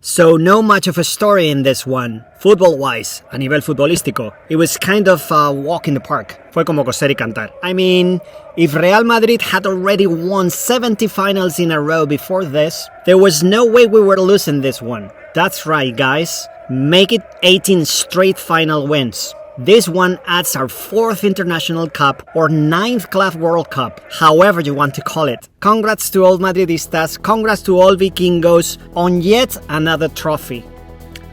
So no much of a story in this one. Football-wise, a nivel futbolístico, it was kind of a walk in the park. Fue como coser y cantar. I mean, if Real Madrid had already won 70 finals in a row before this, there was no way we were losing this one. That's right, guys. Make it 18 straight final wins. This one adds our 4th International Cup or 9th Club World Cup, however you want to call it. Congrats to all Madridistas, congrats to all Vikingos on yet another trophy.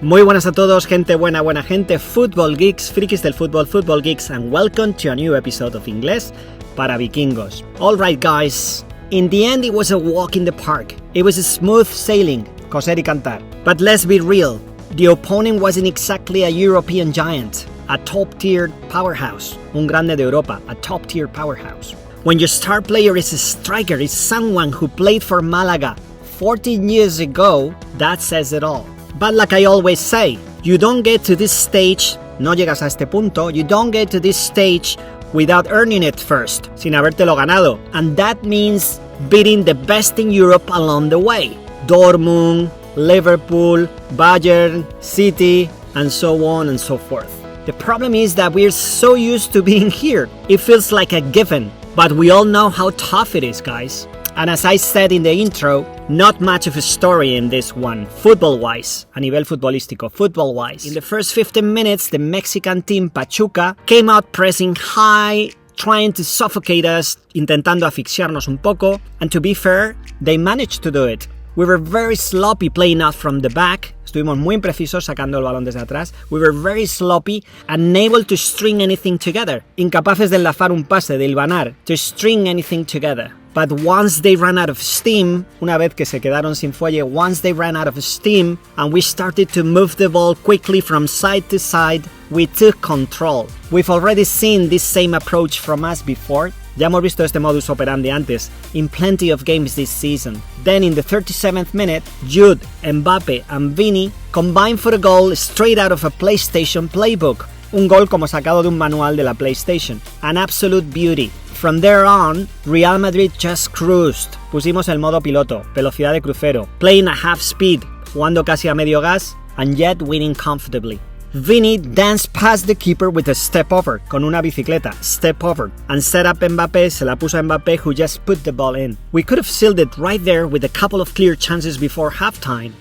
Muy buenas a todos, gente buena gente, football geeks, frikis del fútbol, football geeks, and welcome to a new episode of Inglés para Vikingos. Alright guys, in the end it was a walk in the park. It was a smooth sailing, coser y cantar. But let's be real, the opponent wasn't exactly a European giant. A top-tier powerhouse, un grande de Europa, a top-tier powerhouse. When your star player is a striker, is someone who played for Malaga 14 years ago, that says it all. But like I always say, you don't get to this stage, no llegas a este punto, you don't get to this stage without earning it first, sin habértelo ganado. And that means beating the best in Europe along the way. Dortmund, Liverpool, Bayern, City, and so on and so forth. The problem is that we're so used to being here. It feels like a given, but we all know how tough it is, guys. And as I said in the intro, not much of a story in this one, football-wise, a nivel futbolístico, football-wise. In the first 15 minutes, the Mexican team Pachuca came out pressing high, trying to suffocate us, intentando asfixiarnos un poco, and to be fair, they managed to do it. We were very sloppy playing out from the back. Estuvimos muy imprecisos sacando el balón desde atrás. We were very sloppy, unable to string anything together. Incapaces de enlazar un pase, de hilvanar, to string anything together. But once they ran out of steam, una vez que se quedaron sin fuelle, once they ran out of steam, and we started to move the ball quickly from side to side, we took control. We've already seen this same approach from us before. Ya hemos visto este modus operandi antes, in plenty of games this season. Then in the 37th minute, Jude, Mbappé and Vini combined for a goal straight out of a PlayStation playbook. Un gol como sacado de un manual de la PlayStation. An absolute beauty. From there on, Real Madrid just cruised. Pusimos el modo piloto, velocidad de crucero, playing at half speed, jugando casi a medio gas, and yet winning comfortably. Vini danced past the keeper with a step over, con una bicicleta, step over, and set up Mbappé, se la puso a Mbappé who just put the ball in. We could have sealed it right there with a couple of clear chances before halftime.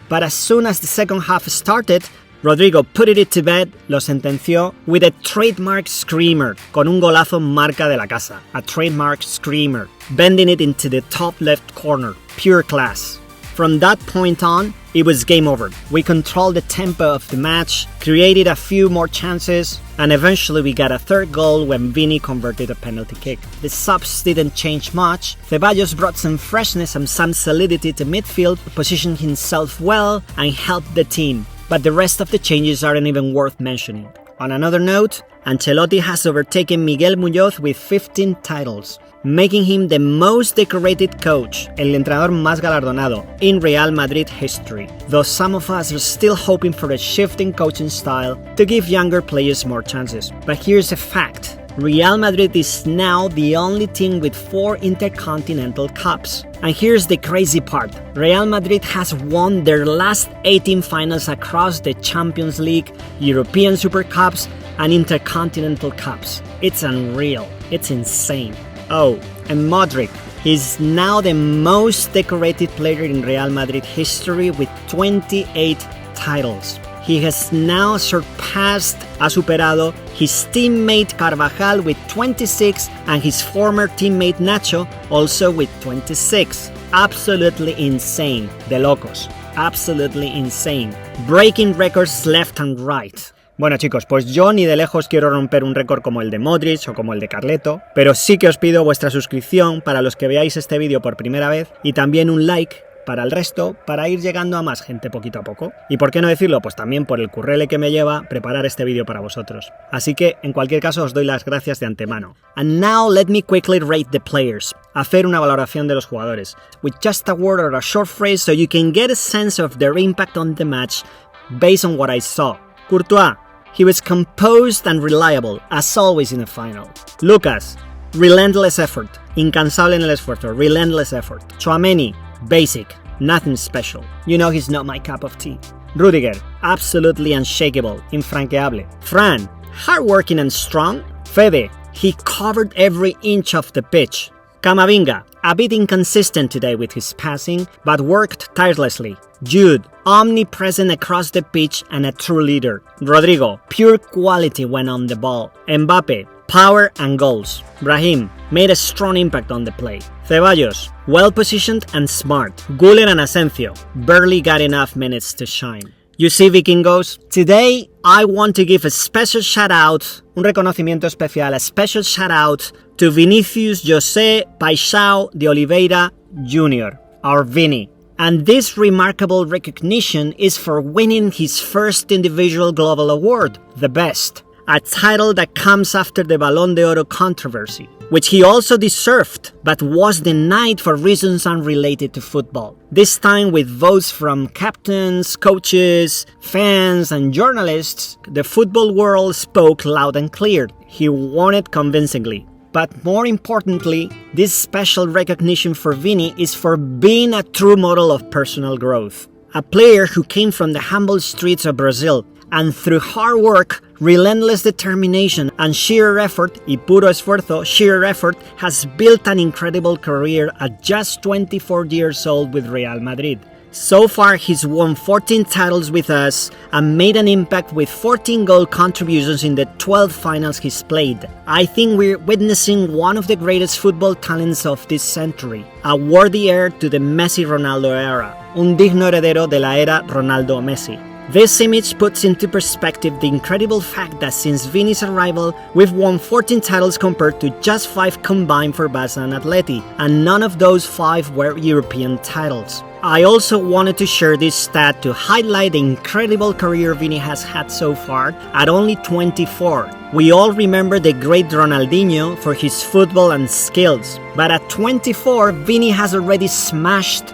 But as soon as the second half started, Rodrigo put it to bed, lo sentenció, with a trademark screamer, con un golazo marca de la casa, a trademark screamer, bending it into the top left corner, pure class. From that point on, it was game over. We controlled the tempo of the match, created a few more chances, and eventually we got a third goal when Vini converted a penalty kick. The subs didn't change much. Ceballos brought some freshness and some solidity to midfield, positioned himself well, and helped the team. But the rest of the changes aren't even worth mentioning. On another note, Ancelotti has overtaken Miguel Muñoz with 15 titles, making him the most decorated coach, el entrenador más galardonado, in Real Madrid history. Though some of us are still hoping for a shift in coaching style to give younger players more chances. But here's a fact. Real Madrid is now the only team with 4 Intercontinental Cups. And here's the crazy part. Real Madrid has won their last 18 finals across the Champions League, European Super Cups, and Intercontinental Cups. It's unreal. It's insane. Oh, and Modric. He's now the most decorated player in Real Madrid history with 28 titles. He has now ha superado his teammate Carvajal with 26 and his former teammate Nacho also with 26. Absolutely insane. De locos. Absolutely insane. Breaking records left and right. Bueno chicos, pues yo ni de lejos quiero romper un récord como el de Modric o como el de Carleto, pero sí que os pido vuestra suscripción para los que veáis este vídeo por primera vez y también un like para el resto, para ir llegando a más gente poquito a poco. Y por qué no decirlo, pues también por el currele que me lleva preparar este vídeo para vosotros. Así que, en cualquier caso, os doy las gracias de antemano. And now let me quickly rate the players. Hacer una valoración de los jugadores. With just a word or a short phrase so you can get a sense of their impact on the match based on what I saw. Courtois. He was composed and reliable, as always in a final. Lucas. Relentless effort. Incansable en el esfuerzo. Relentless effort. Tchouaméni. Basic. nothing special. You know he's not my cup of tea. Rudiger, absolutely unshakable, infranqueable. Fran, hardworking and strong. Fede, he covered every inch of the pitch. Camavinga, a bit inconsistent today with his passing, but worked tirelessly. Jude, omnipresent across the pitch and a true leader. Rodrigo, pure quality when on the ball. Mbappé, power and goals. Brahim, made a strong impact on the play. Ceballos, well-positioned and smart. Guller and Asensio, barely got enough minutes to shine. You see, Vikingos, today I want to give a special shout-out, un reconocimiento especial, a special shout-out to Vinicius José Paixão de Oliveira Jr., our Vini. And this remarkable recognition is for winning his first individual global award, the best, a title that comes after the Balón de Oro controversy, which he also deserved, but was denied for reasons unrelated to football. This time with votes from captains, coaches, fans, and journalists, the football world spoke loud and clear. He won it convincingly. But more importantly, this special recognition for Vini is for being a true model of personal growth. A player who came from the humble streets of Brazil and through hard work, relentless determination and sheer effort, y puro esfuerzo, sheer effort, has built an incredible career at just 24 years old with Real Madrid. So far, he's won 14 titles with us and made an impact with 14 goal contributions in the 12 finals he's played. I think we're witnessing one of the greatest football talents of this century, a worthy heir to the Messi-Ronaldo era, un digno heredero de la era Ronaldo-Messi. This image puts into perspective the incredible fact that since Vini's arrival, we've won 14 titles compared to just 5 combined for Barca and Atleti, and none of those 5 were European titles. I also wanted to share this stat to highlight the incredible career Vini has had so far at only 24. We all remember the great Ronaldinho for his football and skills, but at 24, Vini has already smashed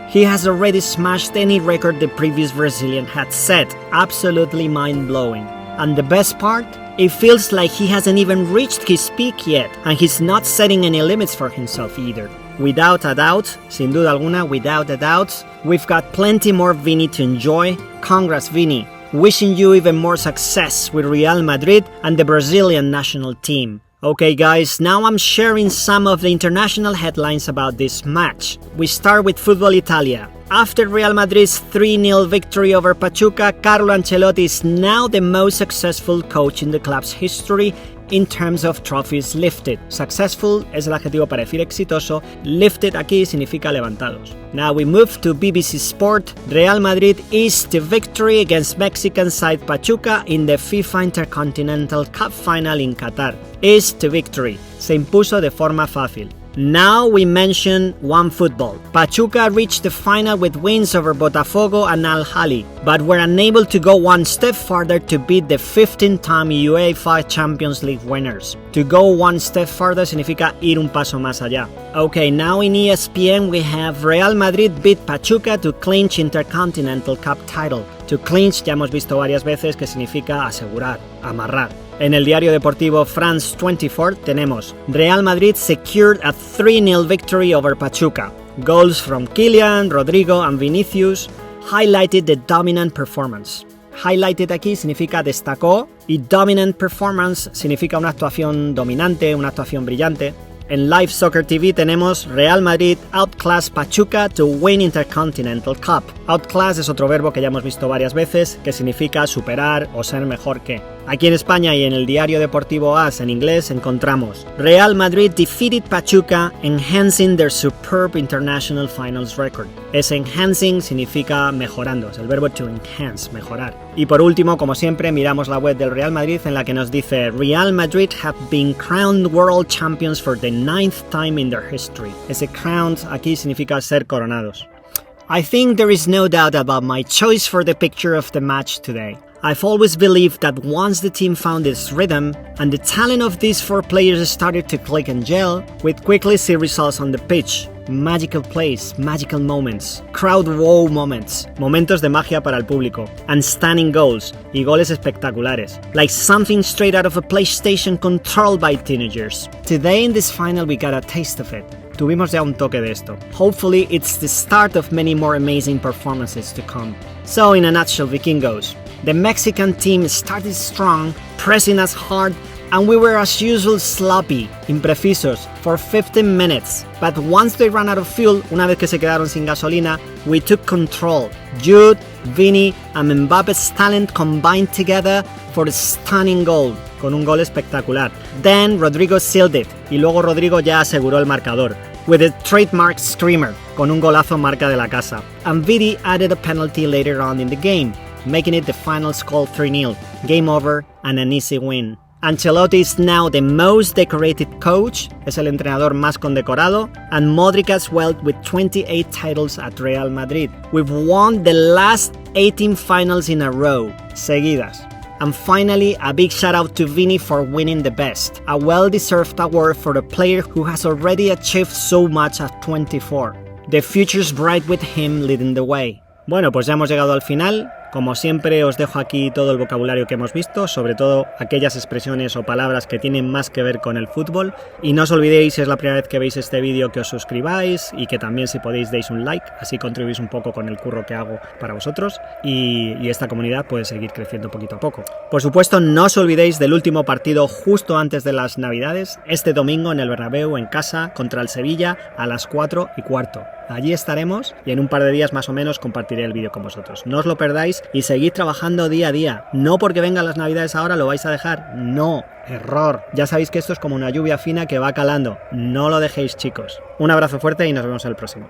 any record the previous Brazilian had set. Absolutely mind-blowing. And the best part? It feels like he hasn't even reached his peak yet, and he's not setting any limits for himself either. Without a doubt, sin duda alguna, without a doubt, we've got plenty more Vini to enjoy. Congrats, Vini. Wishing you even more success with Real Madrid and the Brazilian national team. Okay guys, now I'm sharing some of the international headlines about this match. We start with Football Italia. After Real Madrid's 3-0 victory over Pachuca, Carlo Ancelotti is now the most successful coach in the club's history in terms of trophies lifted. Successful es el adjetivo para decir exitoso, lifted aquí significa levantados. Now we move to BBC Sport. Real Madrid eased to victory against Mexican side Pachuca in the FIFA Intercontinental Cup final in Qatar. Eased to victory. Se impuso de forma fácil. Now we mention one football. Pachuca reached the final with wins over Botafogo and Al Ahly, but were unable to go one step further to beat the 15-time UEFA Champions League winners. To go one step further significa ir un paso más allá. Okay, now in ESPN we have Real Madrid beat Pachuca to clinch Intercontinental Cup title. To clinch ya hemos visto varias veces que significa asegurar, amarrar. En el diario deportivo France 24 tenemos Real Madrid secured a 3-0 victory over Pachuca. Goals from Kylian, Rodrigo and Vinicius highlighted the dominant performance. Highlighted aquí significa destacó y dominant performance significa una actuación dominante, una actuación brillante. En Live Soccer TV tenemos Real Madrid outclass Pachuca to win Intercontinental Cup. Outclass es otro verbo que ya hemos visto varias veces, que significa superar o ser mejor que. Aquí en España y en el diario deportivo AS en inglés encontramos Real Madrid defeated Pachuca, enhancing their superb international finals record. Ese enhancing significa mejorando, es el verbo to enhance, mejorar. Y por último, como siempre, miramos la web del Real Madrid en la que nos dice Real Madrid have been crowned world champions for the 9th time in their history. Ese crowned aquí significa ser coronados. I think there is no doubt about my choice for the picture of the match today. I've always believed that once the team found its rhythm and the talent of these 4 players started to click and gel, we'd quickly see results on the pitch. Magical plays, magical moments, crowd wow moments, momentos de magia para el público, and stunning goals, y goles espectaculares, like something straight out of a PlayStation controlled by teenagers. Today in this final we got a taste of it. tuvimos ya un toque de esto. Hopefully it's the start of many more amazing performances to come. So in a nutshell, Vikingos, the Mexican team started strong, pressing us hard, and we were as usual sloppy, imprecisos, for 15 minutes. But once they ran out of fuel, una vez que se quedaron sin gasolina, we took control. Jude, Vini and Mbappe's talent combined together for a stunning goal, con un gol espectacular. Then Rodrigo sealed it, y luego Rodrigo ya aseguró el marcador, with a trademark screamer, con un golazo marca de la casa. And Vini added a penalty later on in the game, making it the final score 3-0, game over and an easy win. Ancelotti is now the most decorated coach, es el entrenador más condecorado, and Modric as well with 28 titles at Real Madrid. We've won the last 18 finals in a row, seguidas. And finally, a big shout out to Vini for winning the best, a well-deserved award for a player who has already achieved so much at 24. The future's bright with him leading the way. Bueno, pues ya hemos llegado al final. Como siempre os dejo aquí todo el vocabulario que hemos visto, sobre todo aquellas expresiones o palabras que tienen más que ver con el fútbol. Y no os olvidéis, si es la primera vez que veis este vídeo, que os suscribáis y que también, si podéis, deis un like, así contribuís un poco con el curro que hago para vosotros y esta comunidad puede seguir creciendo poquito a poco. Por supuesto, no os olvidéis del último partido justo antes de las Navidades, este domingo en el Bernabéu en casa contra el Sevilla a las 4:15. Allí estaremos y en un par de días más o menos compartiré el vídeo con vosotros. No os lo perdáis y seguid trabajando día a día. No porque vengan las Navidades ahora lo vais a dejar. No, error. Ya sabéis que esto es como una lluvia fina que va calando. No lo dejéis, chicos. Un abrazo fuerte y nos vemos en el próximo.